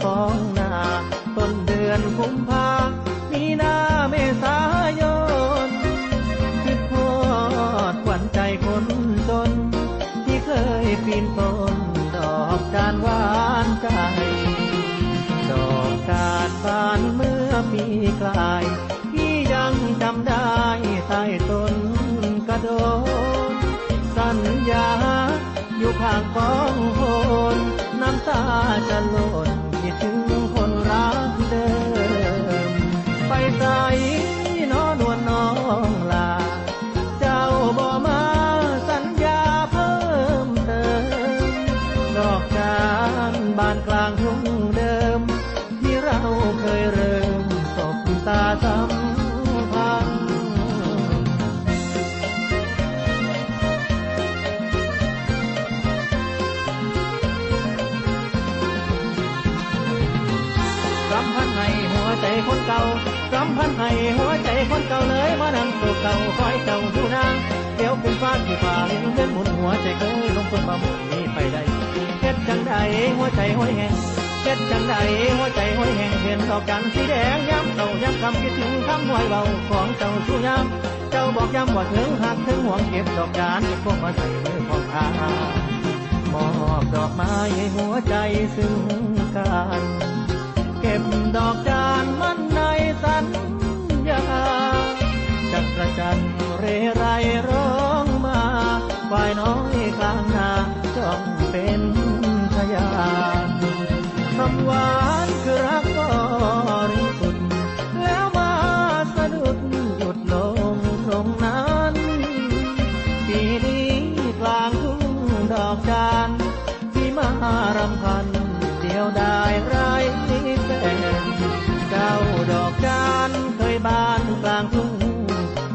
ของนาต้นเดือนกุมภามีนาเมษายนคิดฮอดขวัญใจคนจนที่เคยปีนต้นดอกจานหวานใจดอกจานบานเมื่อปีกลายพี่ยังจำได้ใต้ต้นกระโดนสัญญาอยู่ข้างกองโคนน้ำตาจะหล่นคิดถึงคนรักเดิมไปใส่น้อนวลน้องลาเจ้าบ่มาสัญญาเพิ่มเติมดอกจานบานกลางทุ่งเดิมที่เราเคยเริ่มสบตาสัมพันธ์รำพันให้หัวใจคนเก่ารำพันให้หัวใจคนเก่าเลยมานั่งโศกเก่าคอยเจ้าดูนางเดี๋ยวคุณฟ้าที่ฝ่าเห็นเดินหมุนหัวใจเคยลงทุนมาหมุนนี้ไปได้เฮ็ดจังใดหัวใจห้อยแห้งเฮ็ดจังใดหัวใจห้อยแห้งเห็นดอกจันทร์สีแดงย้ำเต่าย้ำคำคิดถึงคำห้อยเบาของเจ้าสู้ย้ำเจ้าบอกย้ำว่าถึงหักถึงห่วงเก็บดอกจานเก็บพวกมาใส่มือของข้ามอบดอกไม้ให้หัวใจซึ่งกันเก็บดอกจานมันในสัญญาจักรจันทร์เรไรร้องมาฝ่ายน้อยกลางนาจ้องเป็นพยานคำหวานคือรักก็ริสุดแล้วมาสะดุดหยุดลงตรงนั้นปีนี้กลางทุ่งดอกจานที่มารำพันเดียวได้ไรแฟนเจ้าดอกจานเคยบานกลางทุ่ง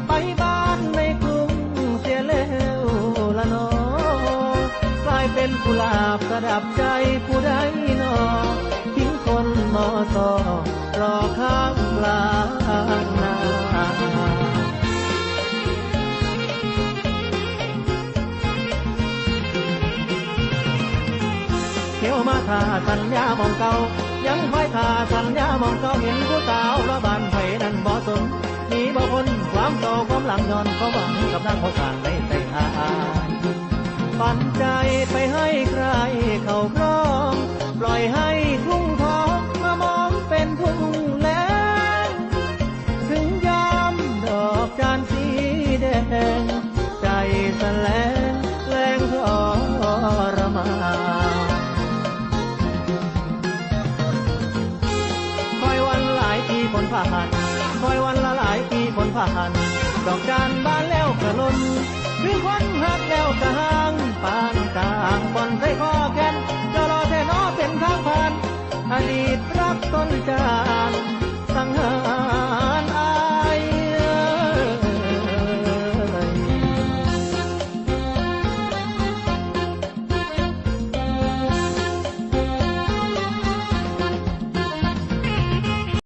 ไปบ้านในกรุงเสียแล้วละนอกลายเป็นกุหลาบประดับใจผู้ใดนอทิ้งคนมอสอรอข้างกลางนาเที่ยวมาท่าสัญญามองเก่ายังคอยท่าสัญญามองเก่าเห็นผู้สาวละบานไผ่นั้นบ่สนมีบ่คนความเก่าความหลังย้อนเขาหวังกับนางเขาสร้างได้ใจหายปันใจไปให้ใครเขาครองปล่อยให้ทุ่งทองมามองเป็นทุ่งแล้งถึงยามดอกจานสีแดงใจแสลงแรงทรมานคอยวันหลายปีฝนผ่านคอยวันละหลายปีฝนผ่านดอกจานบานแล้วกระล้นคือคนหักแล้วกระหางปานกลางบอนใส่คอแขนจะรอแท่นอเป็นทางผ่านอดีตรักต้นจาน